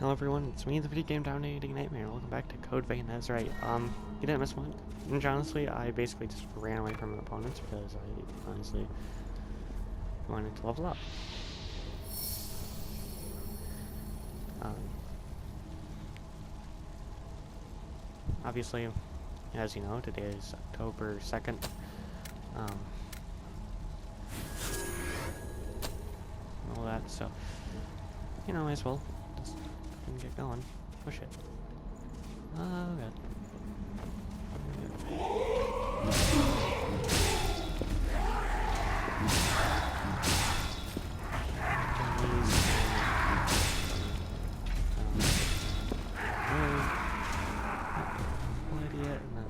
Hello everyone, it's me, the video game dominating nightmare. Welcome back to Code Vein. That's right. You didn't miss one. And honestly, I basically just ran away from opponents because I honestly wanted to level up. Obviously, as you know, today is October 2nd. All that, so you know, might as well just get going. Push it. Oh god. Idiot, and then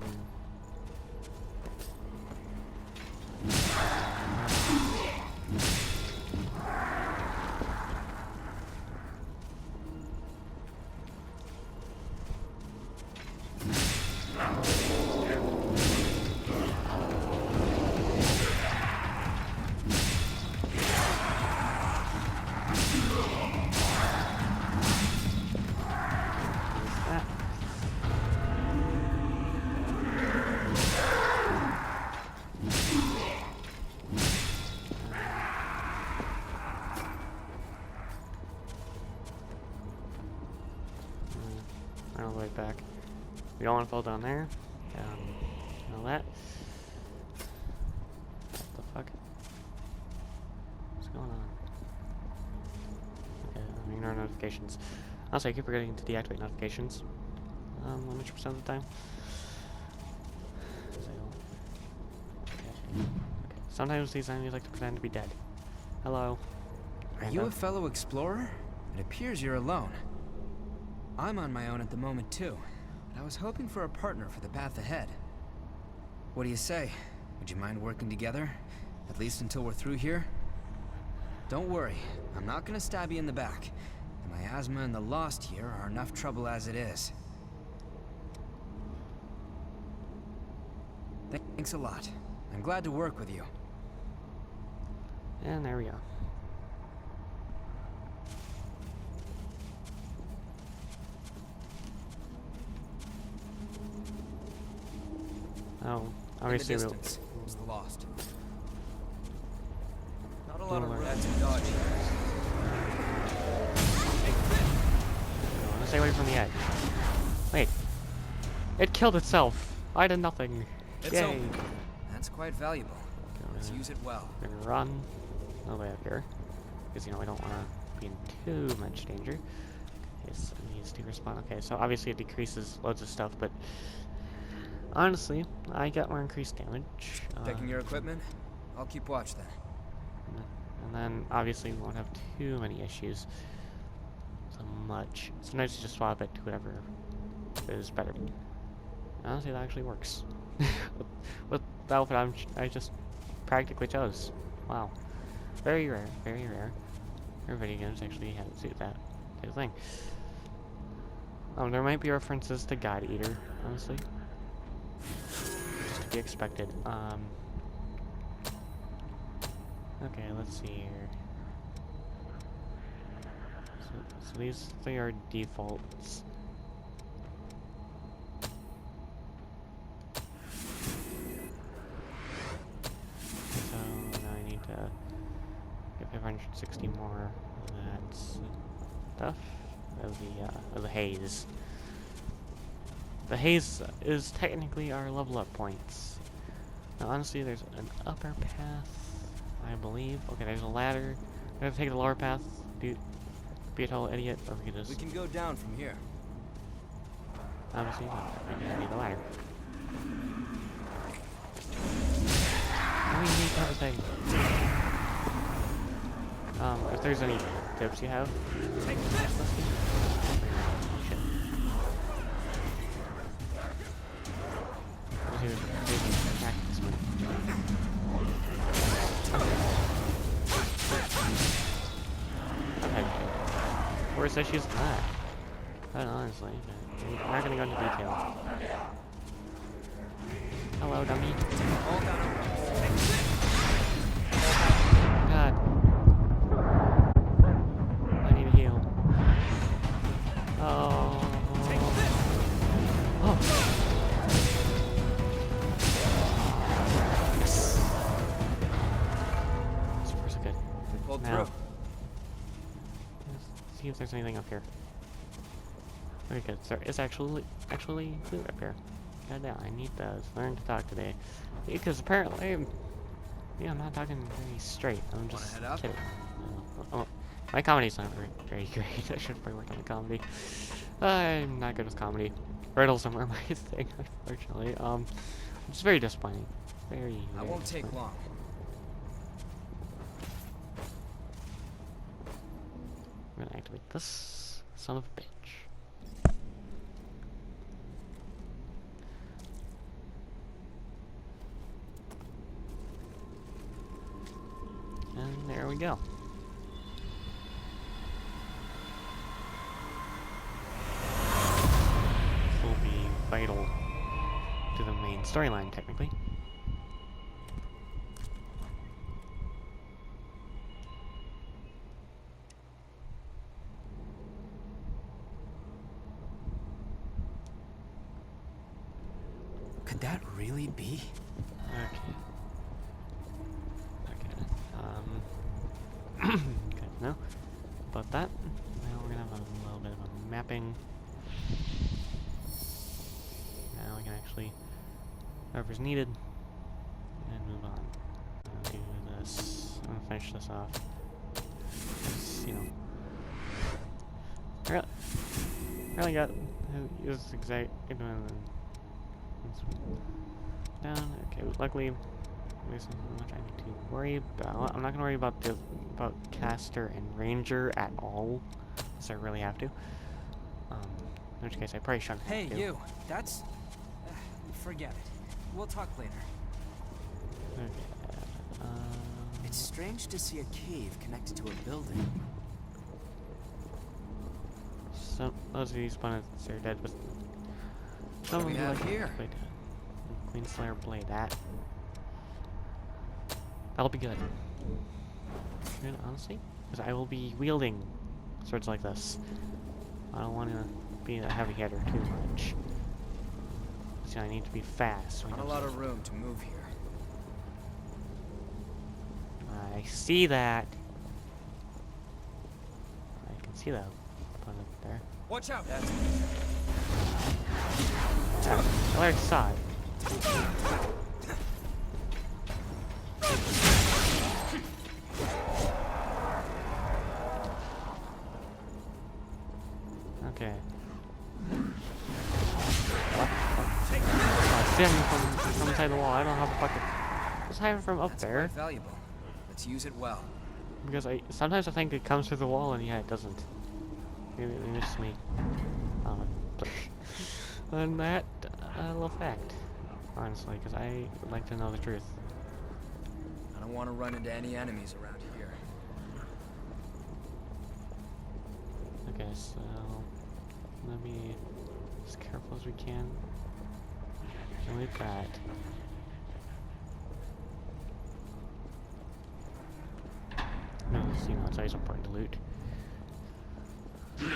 all the way back. We don't want to fall down there. All that. What the fuck? What's going on? Okay, ignore notifications. Also, I keep forgetting to deactivate notifications. 100% of the time. So, okay. Sometimes these enemies like to pretend to be dead. Hello. Are you a fellow explorer? It appears you're alone. I'm on my own at the moment too, but I was hoping for a partner for the path ahead. What do you say? Would you mind working together? At least until we're through here? Don't worry, I'm not gonna stab you in the back. The miasma and the Lost here are enough trouble as it is. Thanks a lot. I'm glad to work with you. And there we go. Oh, obviously in the distance is the Lost. Not a lot of Don't worry. rats and dodge. Let's stay away from the edge. Wait. It killed itself. I did nothing. It's Yay. open. That's quite valuable. Let's use it well. We're gonna run all the way up here. Because, you know, we don't want to be in too much danger. Okay, so it needs to respawn. Okay, so obviously it decreases loads of stuff, but honestly, I get more increased damage. Taking your equipment? I'll keep watch then. And then, obviously, we won't have too many issues. So much. Sometimes you just swap it to whatever is better. Honestly, that actually works. with the outfit I just practically chose. Wow. Very rare. Very rare. Rare video games actually have that type of thing. There might be references to God Eater, honestly. Just to be expected. Okay, let's see here. So these three are defaults. So now I need to get 560 more of that stuff. Of the haze. The haze is technically our level up points. Now honestly, there's an upper path, I believe. Okay, there's a ladder. We have to take the lower path, be a total idiot, or we can just... We can go down from here. Obviously, we need the ladder. Now we need everything. If there's any tips you have... Take this! Shit. Attack this one. Okay. Worse issues than that. But honestly, I'm not gonna go into detail. Hello, dummy. All down. Take this! God. I need a heal. Oh. Oh. Yes. So far so good. We pulled Now, through. let's see if there's anything up here. Very good. There is actually food up here. God damn, I need to learn to talk today. Because apparently, yeah, I'm not talking very straight. I'm just Wanna head up? kidding. Oh, my comedy's not very great. I should probably work on the comedy. I'm not good with comedy. Riddles aren't my thing, unfortunately. It's very disappointing. Very I won't take disappointing. long. I'm gonna activate this son of a bitch. And there we go. This will be vital to the main storyline, technically. Could that really be? Okay. Okay. Good to know about that. Now we're gonna have a little bit of a mapping. Now we can actually, whatever's needed, and move on. I'll do this. I'm gonna finish this off. Just, you know, really got use exact down. Okay, luckily. There's not much I need to worry about. I'm not gonna worry about caster and ranger at all, unless I really have to. In which case I probably shouldn't. Hey, have to. you. That's... forget it. We'll talk later. Okay. It's strange to see a cave connected to a building. So those of these opponents are dead, but some What do of we them have like here? Blade. Queen Slayer blade. That'll be good. Good, honestly, because I will be wielding swords like this. I don't want to be a heavy hitter too much. See, I need to be fast. Not a lot of room to move here. I see that. I can see that opponent there. Watch out! That's... I already saw it. Okay. See him from inside the wall. I don't have a bucket. Just hide him from up That's there. quite valuable. Let's use it well. Because sometimes I think it comes through the wall and yeah, it doesn't. Maybe it's just me. And that little fact, honestly, because I would like to know the truth. I don't want to run into any enemies around here. Okay, so let me as careful as we can. And with that. No, you know, it's always important to loot. Hey,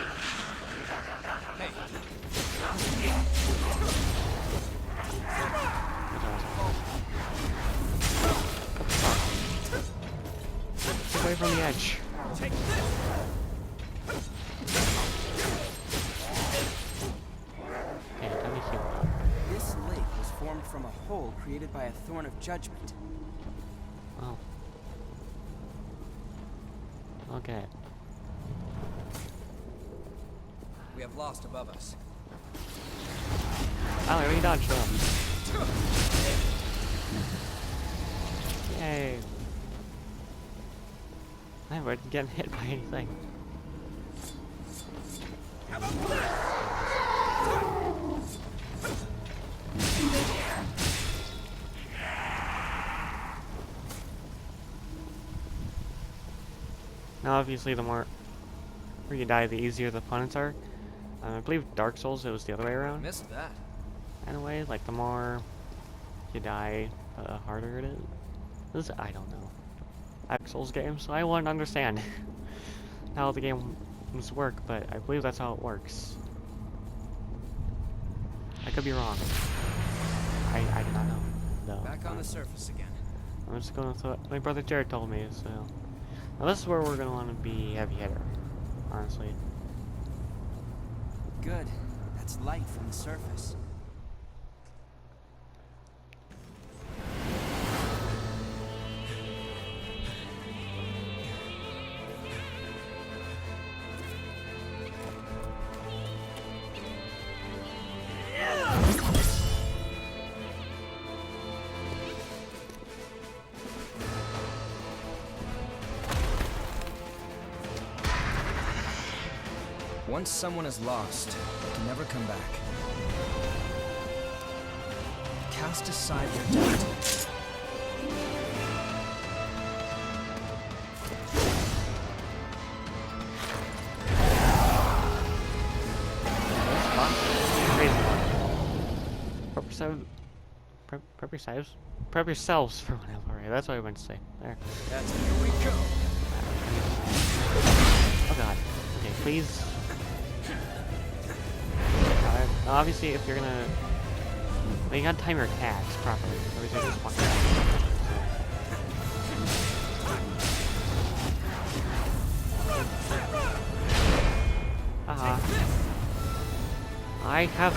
That's awesome. Get away from the edge. take this! Okay, let me heal up. This lake was formed from a hole created by a thorn of judgment. Oh. Okay. We have lost above us. Oh, I already dodged them. Yay. I wasn't getting hit by anything. Now, obviously, the more you die, the easier the opponents are. I believe Dark Souls, it was the other way around. Missed that. In a way, like the more you die, the harder it is. I don't know. Dark Souls games, so I wouldn't understand how the game systems work, but I believe that's how it works. I could be wrong. I do not know. No. Back on the surface again. I'm just going with what my brother Jared told me, so... Now this is where we're gonna want to be heavy hitter, honestly. Good. That's light from the surface. Once someone is lost, they can never come back. Cast aside your doubt. Prep yourselves for whenever. Right? That's what I meant to say. There. That's here we go. Oh god. Okay, please. Obviously, if you're gonna... Well, you gotta time your attacks properly. Otherwise, you're just fucking I have...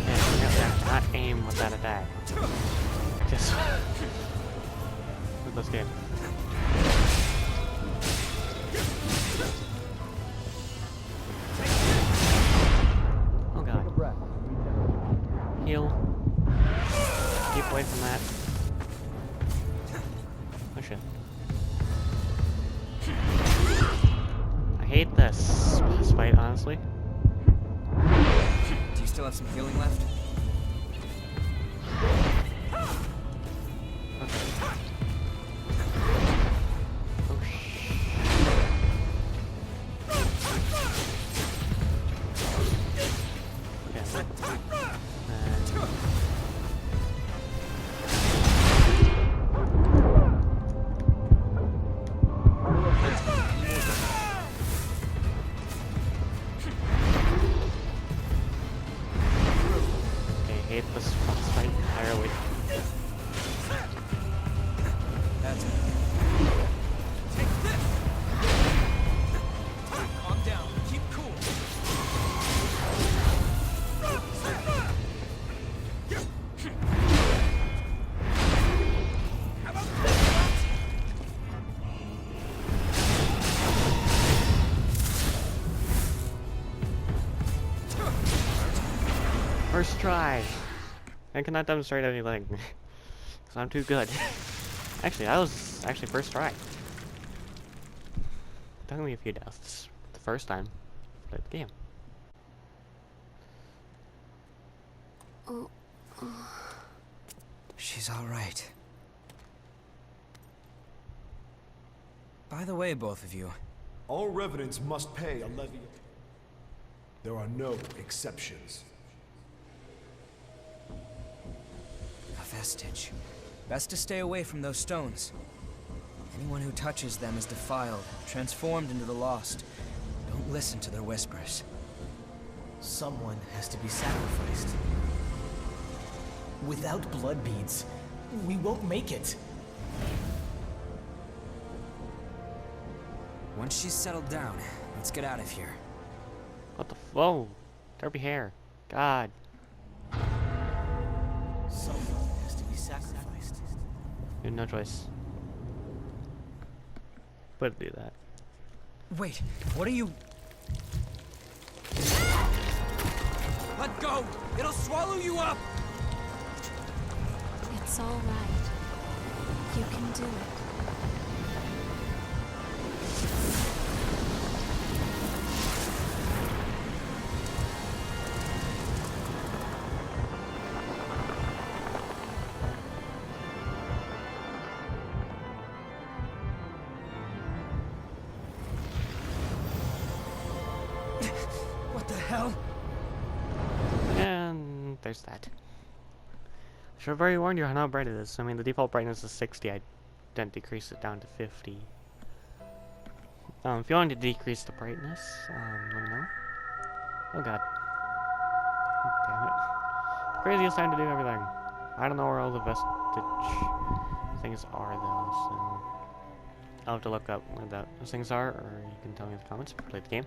Yeah, not aim with that attack. Just... with this game. Oh god. Heal. Keep away from that. Oh shit. I hate this fight, honestly. Do you still have some healing left? Oh shit. Hate this boss fight entirely. That's it. Take this. Calm down. Keep cool. How about that? First try. I cannot demonstrate anything. Because I'm too good. Actually, that was actually first try. It took me a few deaths. The first time I played the game. She's all right. By the way, both of you. All revenants must pay a levy. There are no exceptions. A vestige. Best to stay away from those stones. Anyone who touches them is defiled, transformed into the lost. Don't listen to their whispers. Someone has to be sacrificed. Without blood beads, we won't make it. Once she's settled down, let's get out of here. What the whoa. Derby hair. God. Someone has to be sacrificed. You had no choice. But do that. Wait, what are you... Let go! It'll swallow you up! It's all right. You can do it. What the hell? And there's that. Should have already warned you how bright it is. I mean, the default brightness is 60. I didn't decrease it down to 50. If you want to decrease the brightness, let me know. Oh god. Damn it. Craziest time to do everything. I don't know where all the vestige things are though, so I'll have to look up where those things are, or you can tell me in the comments if you play the game.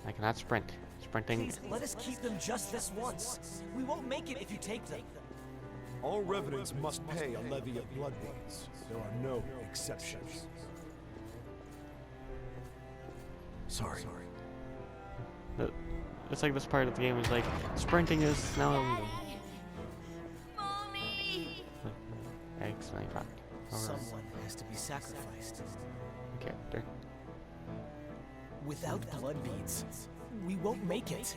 I cannot sprint. Sprinting. Please, let us keep them just this once. We won't make it if you take them. All revenants must pay a levy of blood beads. There are no exceptions. Sorry. It's like this part of the game is like sprinting is now. Mommy! Excellent. Someone has to be sacrificed. Character. Without blood beads, we won't make it.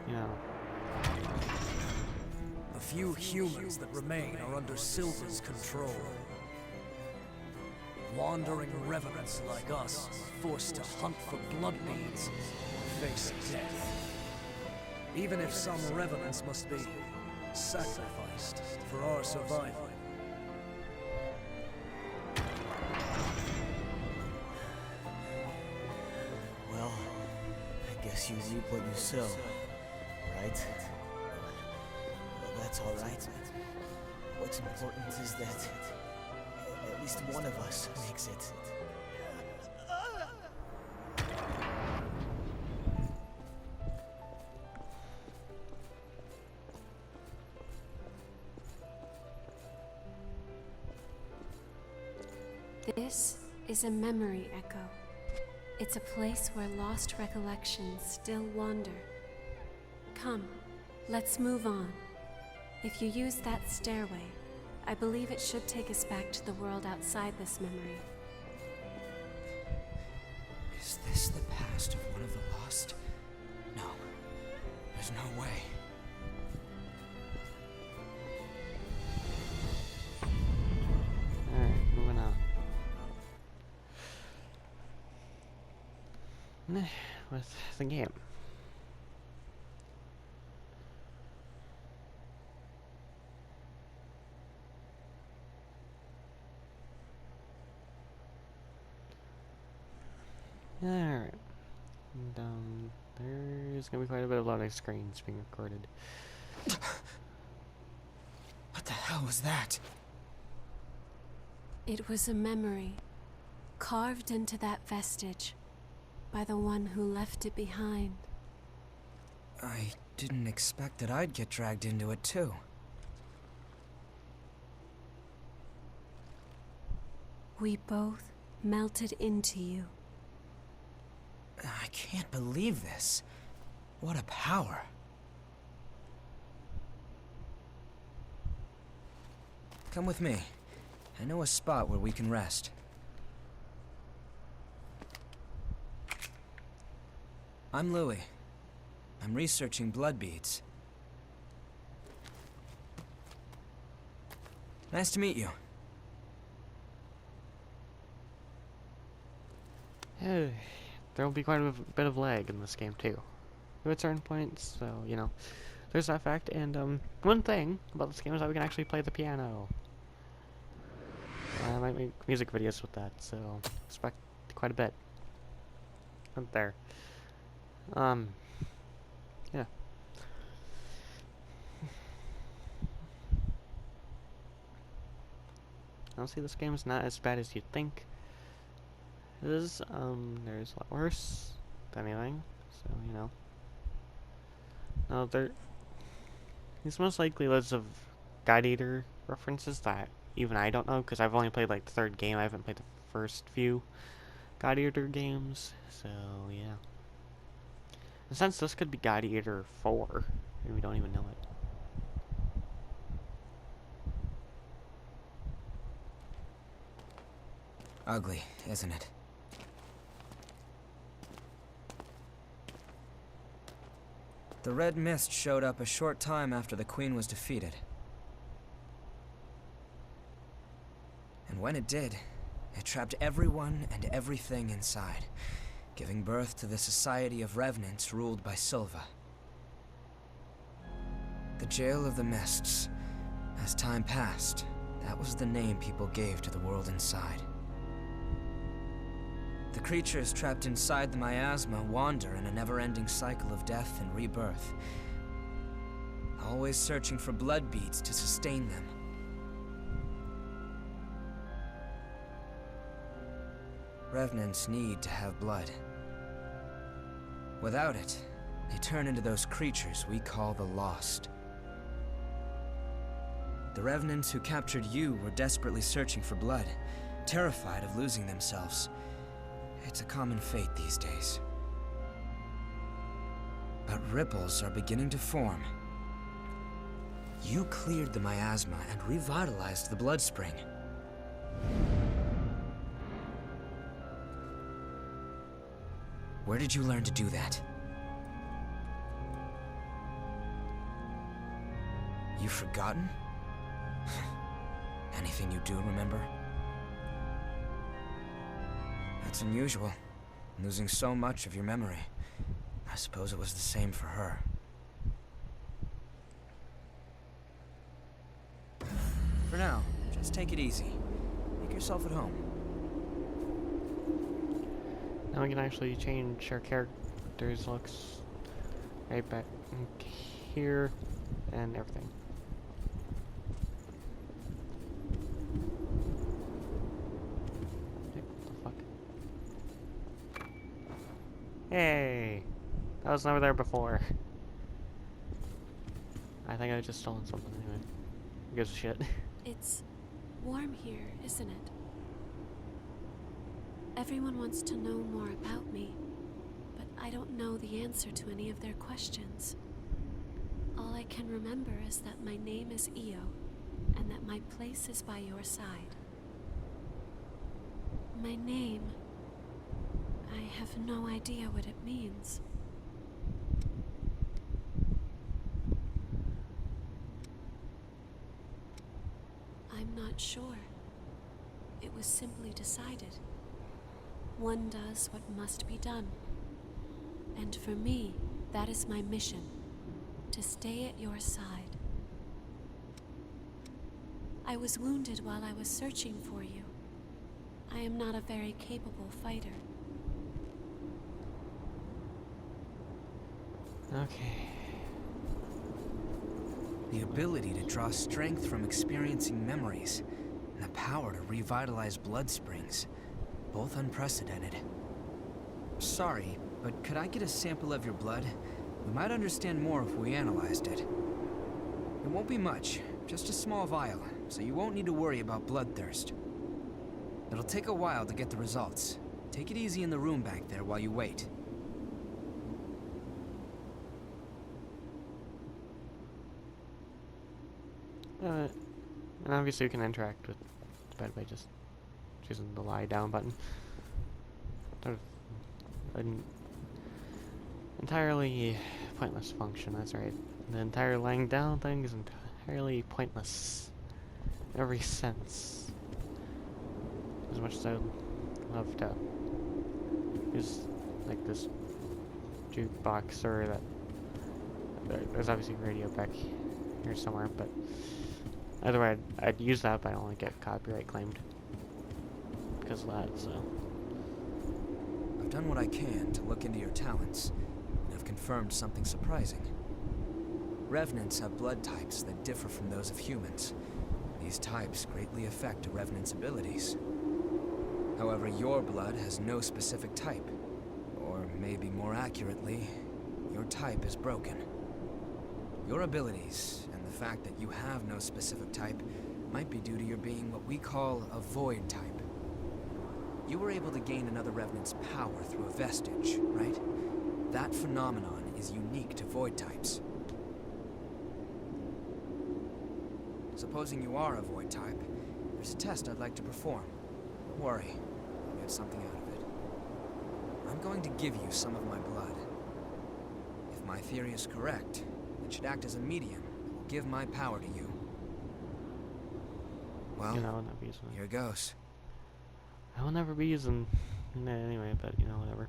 Yeah. The few humans that remain are under Silver's control. Wandering revenants like us are forced to hunt for blood beads or face death. Even if some revenants must be sacrificed for our survival. Well, I guess you reap what you sow, right? Well, that's all right. What's important is that at least one of us makes it. This is a memory echo. It's a place where lost recollections still wander. Come, let's move on. If you use that stairway, I believe it should take us back to the world outside this memory. Is this the past of one of the lost? No. There's no way. Alright, moving on. With the game. Alright. And there's gonna be quite a bit of loading screens being recorded. What the hell was that? It was a memory, carved into that vestige by the one who left it behind. I didn't expect that I'd get dragged into it too. We both melted into you. I can't believe this. What a power. Come with me. I know a spot where we can rest. I'm Louis. I'm researching blood beads. Nice to meet you. There will be quite a bit of lag in this game too, at certain points. So you know, there's that fact. And one thing about this game is that we can actually play the piano. I might make music videos with that, so expect quite a bit. Up there. Yeah. Honestly, this game is not as bad as you'd think. It is, there's a lot worse than anything, so, you know. No, there's most likely loads of God Eater references that even I don't know, because I've only played, like, the third game. I haven't played the first few God Eater games, so, yeah. In a sense, this could be God Eater 4, and we don't even know it. Ugly, isn't it? The red mist showed up a short time after the Queen was defeated. And when it did, it trapped everyone and everything inside, giving birth to the Society of Revenants ruled by Silva. The Jail of the Mists. As time passed, that was the name people gave to the world inside. The creatures trapped inside the miasma wander in a never-ending cycle of death and rebirth, always searching for blood beads to sustain them. Revenants need to have blood. Without it, they turn into those creatures we call the Lost. The Revenants who captured you were desperately searching for blood, terrified of losing themselves. It's a common fate these days. But ripples are beginning to form. You cleared the miasma and revitalized the blood spring. Where did you learn to do that? You've forgotten? Anything you do remember? That's unusual, losing so much of your memory. I suppose it was the same for her. For now, just take it easy. Make yourself at home. Now we can actually change our character's looks right back here and everything. What the fuck? Hey! That was never there before. I think I just stolen something anyway. Who gives a shit? It's warm here, isn't it? Everyone wants to know more about me, but I don't know the answer to any of their questions. All I can remember is that my name is Io, and that my place is by your side. My name... I have no idea what it means. I'm not sure. It was simply decided. One does what must be done. And for me, that is my mission. To stay at your side. I was wounded while I was searching for you. I am not a very capable fighter. Okay. The ability to draw strength from experiencing memories, and the power to revitalize blood springs. Both unprecedented. Sorry, but could I get a sample of your blood? We might understand more if we analyzed it. It won't be much, just a small vial, so you won't need to worry about bloodthirst. It'll take a while to get the results. Take it easy in the room back there while you wait. And obviously we can interact with the bed by just choosing the lie down button. Sort of an entirely pointless function, that's right. The entire laying down thing is entirely pointless in every sense. As much as I would love to use like this jukebox or that there's obviously a radio back here somewhere, but either way I'd use that, but I only get copyright claimed because of that, so. I've done what I can to look into your talents, and I've confirmed something surprising. Revenants have blood types that differ from those of humans. These types greatly affect a Revenant's abilities. However, your blood has no specific type. Or maybe more accurately, your type is broken. Your abilities, and the fact that you have no specific type, might be due to your being what we call a void type. You were able to gain another Revenant's power through a vestige, right? That phenomenon is unique to void types. Supposing you are a void type, there's a test I'd like to perform. Don't worry, you'll get something out of it. I'm going to give you some of my blood. If my theory is correct, it should act as a medium that will give my power to you. Well, You know, I'll never be using it. here goes. I will never be using it anyway, but you know, whatever.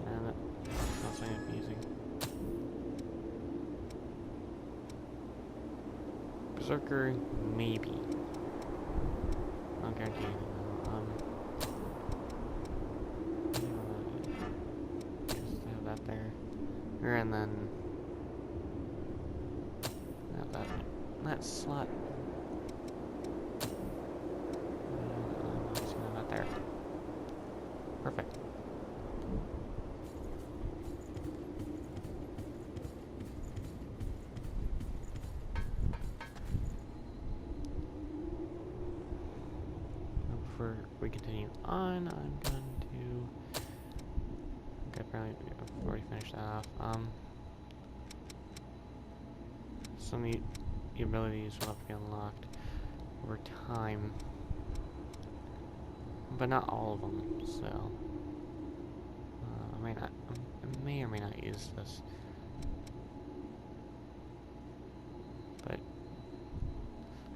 And that's not something I'd be using. Berserker, maybe. I don't guarantee anything though. Just have that there. And then have that slot. Just gonna have that there. Perfect. Before we continue on, I'm going to. Okay, probably I've already finished that off. Some of the abilities will have to be unlocked over time, but not all of them. So I may not. I may or may not use this, but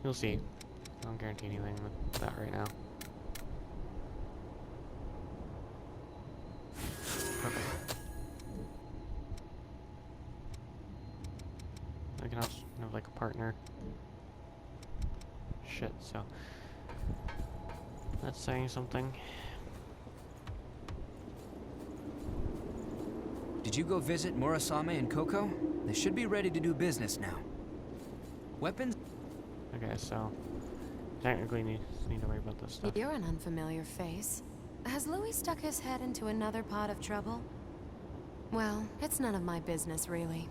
you'll see. I don't guarantee anything with that right now. Perfect. I can also have like a partner. Shit, so that's saying something. Did you go visit Murasame and Coco? They should be ready to do business now. Weapons? Okay, so technically need to worry about this stuff. You're an unfamiliar face. Has Louis stuck his head into another pot of trouble? Well, it's none of my business, really.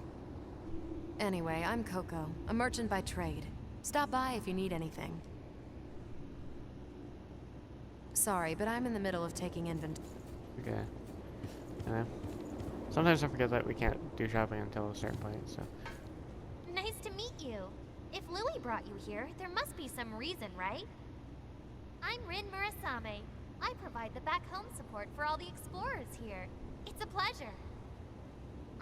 Anyway, I'm Coco, a merchant by trade. Stop by if you need anything. Sorry, but I'm in the middle of taking inventory. Okay. Sometimes I forget that we can't do shopping until a certain point, so. Nice to meet you. If Louis brought you here, there must be some reason, right? I'm Rin Murasame. I provide the back home support for all the explorers here. It's a pleasure.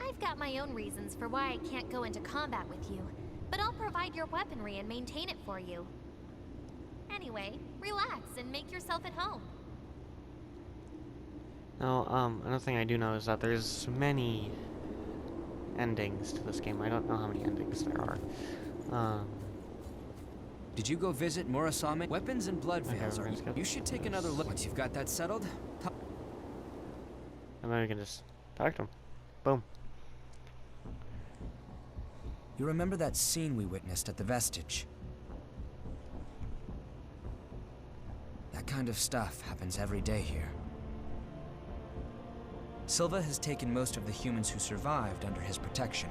I've got my own reasons for why I can't go into combat with you, but I'll provide your weaponry and maintain it for you. Anyway, relax and make yourself at home. Now, another thing I do know is that there's many endings to this game. I don't know how many endings there are. Did you go visit Murasame? Weapons and blood Okay, veils we're are. gonna skip You should take another look. Once you've got that settled, And then we can just talk to him. Boom. you remember that scene we witnessed at the Vestige? That kind of stuff happens every day here. Silva has taken most of the humans who survived under his protection,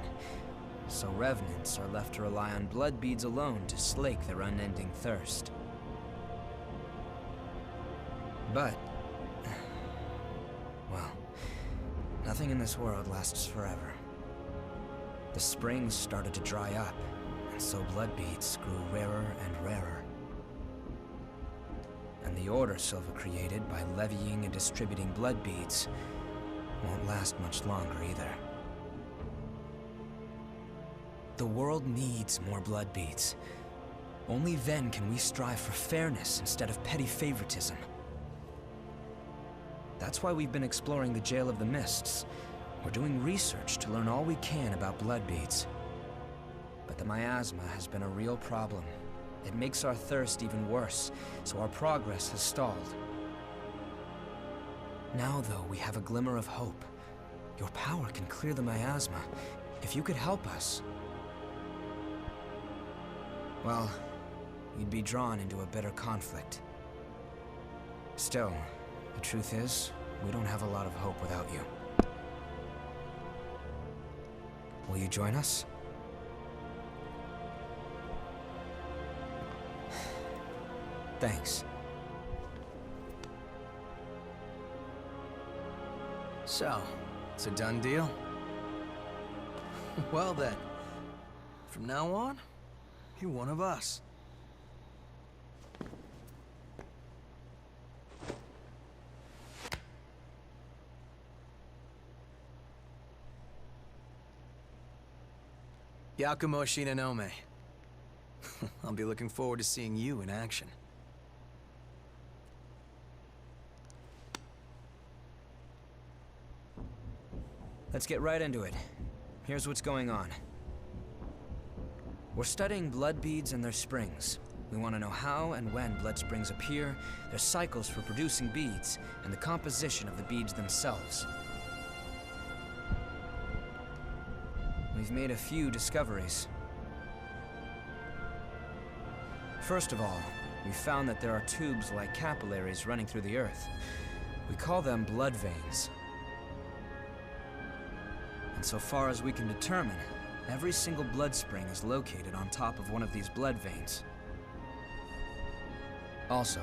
so revenants are left to rely on blood beads alone to slake their unending thirst. But, well, nothing in this world lasts forever. The springs started to dry up, and so blood beads grew rarer and rarer. And the order Silva created by levying and distributing blood beads won't last much longer either. The world needs more blood beads. Only then can we strive for fairness instead of petty favoritism. That's why we've been exploring the Jail of the Mists. We're doing research to learn all we can about blood beads. But the miasma has been a real problem. It makes our thirst even worse, so our progress has stalled. Now, though, we have a glimmer of hope. Your power can clear the miasma. If you could help us, well, you'd be drawn into a bitter conflict. Still, the truth is, we don't have a lot of hope without you. Will you join us? Thanks. So, it's a done deal? Well then, from now on, you're one of us. Yakumo Shinonome. I'll be looking forward to seeing you in action. Let's get right into it. Here's what's going on. We're studying blood beads and their springs. We want to know how and when blood springs appear, their cycles for producing beads, and the composition of the beads themselves. We've made a few discoveries. First of all, we found that there are tubes like capillaries running through the earth. We call them blood veins. And so far as we can determine, every single blood spring is located on top of one of these blood veins. Also,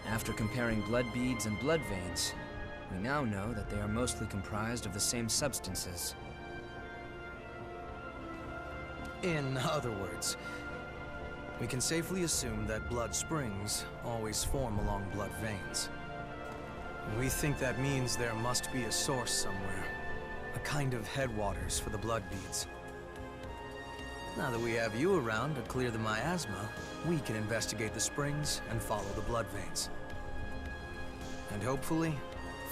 after comparing blood beads and blood veins, we now know that they are mostly comprised of the same substances. In other words, we can safely assume that blood springs always form along blood veins. We think that means there must be a source somewhere, a kind of headwaters for the blood beads. Now that we have you around to clear the miasma, we can investigate the springs and follow the blood veins. And hopefully,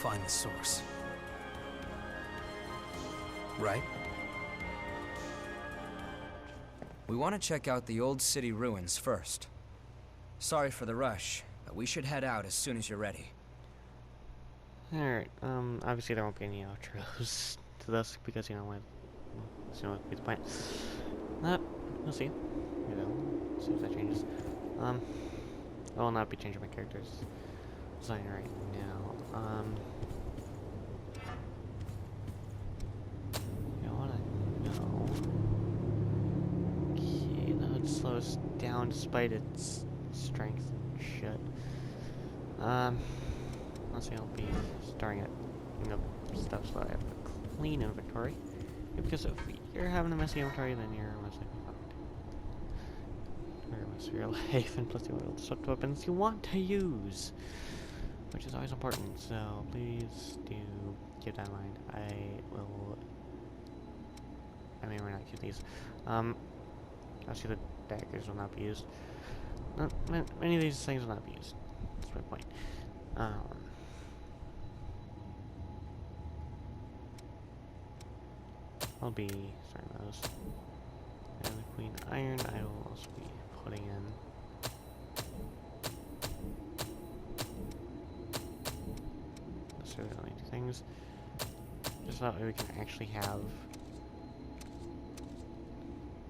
find the source. Right? We want to check out the old city ruins first. Sorry for the rush, but we should head out as soon as you're ready. Alright, obviously there won't be any outros to this because, you know, what would be the point. We'll see. You know, see if that changes. I will not be changing my character's design right now. You wanna know? Okay, that would slow us down despite its strength and shit. Honestly, I'll be starting at, you know, stuff so I have a clean inventory. Because if you're having a messy inventory, then you're most likely fucked. For most of your life, and plus you will disrupt weapons you want to use, which is always important. So please do keep that in mind. I may or may not use these. Obviously the daggers will not be used. Many of these things will not be used. That's my point. I'll be starting those. And the Queen Iron I will also be putting in. Those are the only two things. Just that way we can actually have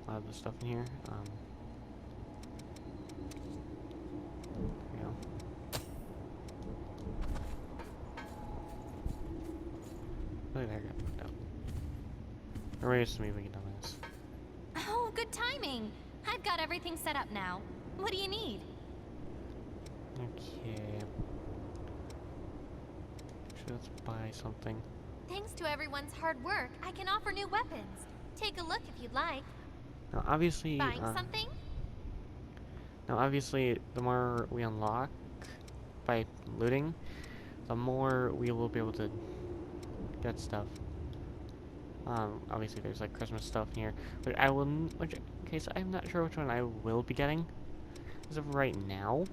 a lot of the stuff in here. There we go. Look at that got put out. Erase me, we can do this. Oh, good timing. I've got everything set up now. What do you need? Okay. Actually, let's buy something. Thanks to everyone's hard work, I can offer new weapons. Take a look if you'd like. Now, obviously, Buying something? Now, obviously, the more we unlock by looting, the more we will be able to get stuff. Obviously, there's like Christmas stuff in here, but which case I'm not sure which one I will be getting as of right now.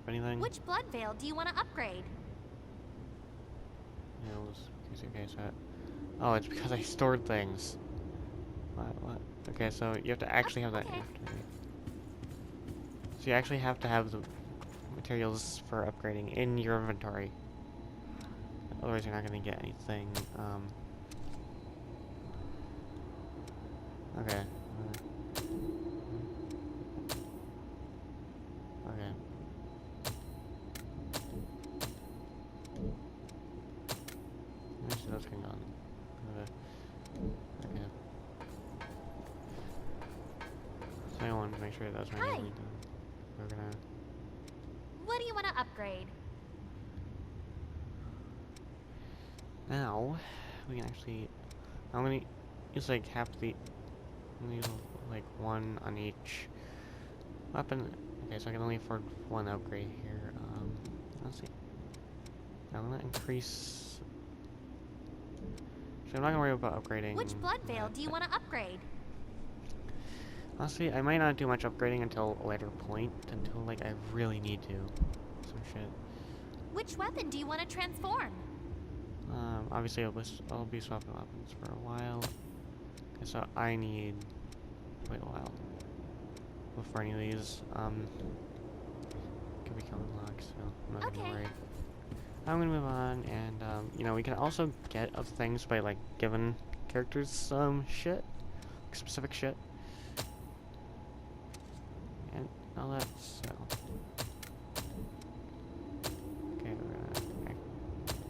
Anything? Which blood veil do you want to upgrade? Okay, so oh, it's because I stored things. What? Okay, so you have to actually have that. Okay. So you actually have to have the materials for upgrading in your inventory. Otherwise, you're not going to get anything. Okay. Okay. Actually, that's going on. Okay. So I wanted to make sure that's my Hi. name. We're gonna. What do you want to upgrade? Now, we can actually. I'm gonna use like half the. I'm gonna use like one on each weapon. Okay, so I can only afford one upgrade here. Let's see. I'm gonna increase. So I'm not gonna worry about upgrading. Which blood veil do you want to upgrade? Honestly, I might not do much upgrading until a later point, until like I really need to. Some shit. Which weapon do you want to transform? obviously I'll be swapping weapons for a while. Okay, so I need to wait a while before any of these could be unlocked, so I'm not gonna worry. I'm gonna move on, and you know, we can also get other things by like giving characters some shit, specific shit, and all that. So okay,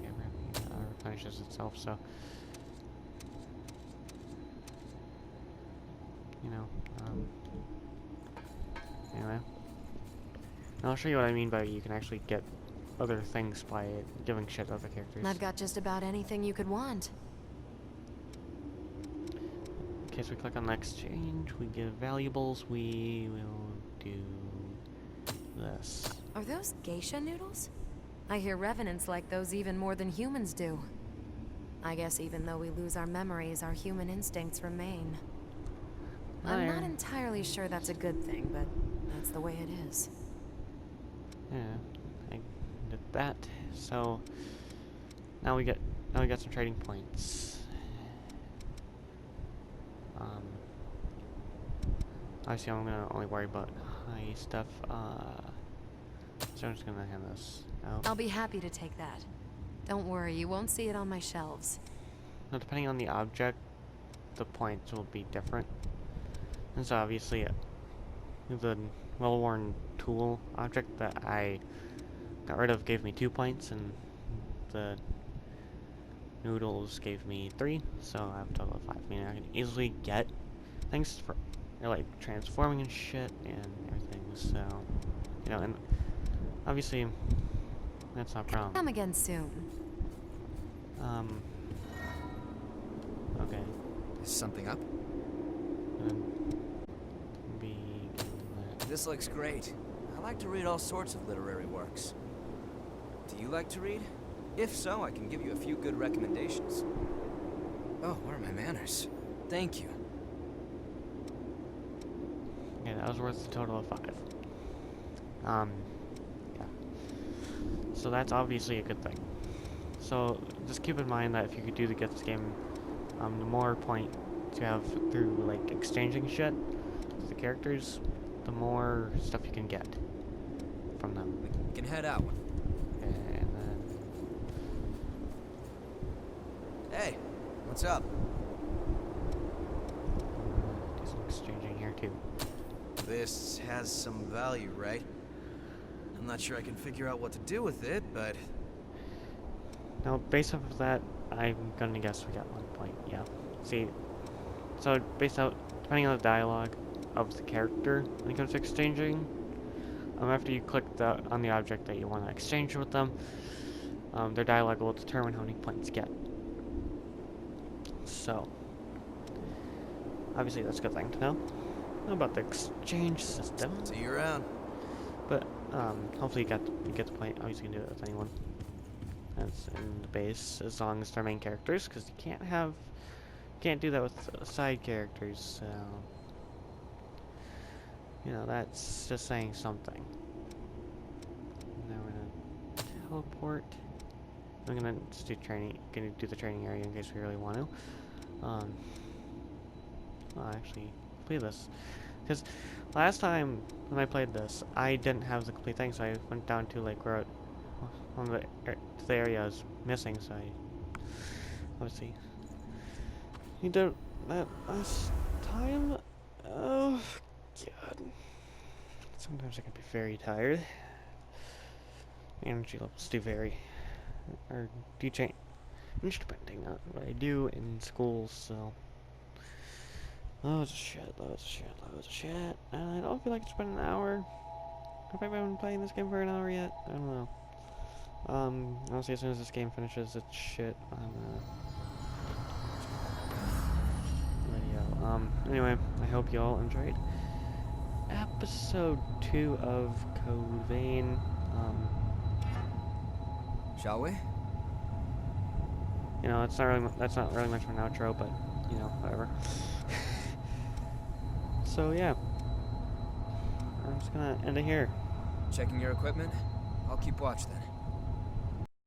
everything replenishes itself. So you know, anyway, and I'll show you what I mean by you can actually get other things by giving shit to other characters. I've got just about anything you could want. Okay, so we click on exchange, we give valuables, we will do this. Are those geisha noodles? I hear revenants like those even more than humans do. I guess even though we lose our memories, our human instincts remain. I'm not entirely sure that's a good thing, but that's the way it is. Yeah, I did that. So now we get some trading points. Obviously I'm gonna only worry about high stuff. So I'm just gonna hand this out. I'll be happy to take that. Don't worry, you won't see it on my shelves. Now depending on the object, the points will be different. And so obviously the well-worn tool object that I got rid of gave me 2 points, and the noodles gave me 3, so I have a total of 5. I mean, I can easily get things for like transforming and shit and everything, so you know, and obviously that's not a problem. Come again soon. Okay. Is something up? This looks great. I like to read all sorts of literary works. Do you like to read? If so, I can give you a few good recommendations. Oh, where are my manners? Thank you. Okay, that was worth a total of 5. Yeah. So that's obviously a good thing. So just keep in mind that if you could do to get this game, the more points you have through like exchanging shit with the characters, the more stuff you can get from them. We can head out. Okay, and then Hey, what's up? do some exchanging here too. This has some value, right? I'm not sure I can figure out what to do with it, but... Now, based off of that, I'm gonna guess we got 1 point, yeah. See, so based out, depending on the dialogue of the character when it comes to exchanging, after you click on the object that you want to exchange with them, their dialogue will determine how many points you get. So, obviously that's a good thing to know about the exchange system. See you around. But hopefully you get the point. Obviously you can do it with anyone that's in the base, as long as they're main characters, because you can't do that with side characters. So you know, that's just saying something. Now we're gonna teleport. I'm gonna just do do the training area in case we really want to. I'll actually play this, because last time when I played this, I didn't have the complete thing, so I went down to like where on the area I was missing. So let's see. You did that last time. Oh God. Sometimes I can be very tired. Energy levels do vary, or do change depending on what I do in school. So loads of shit. And I don't feel like it's been an hour. Have I been playing this game for an hour yet? I don't know. Honestly, as soon as this game finishes its shit, video. Anyway, I hope you all enjoyed episode 2 of Code Vein. Shall we? You know, that's not really much of an outro, but you know, whatever. So yeah, I'm just gonna end it here. Checking your equipment? I'll keep watch then.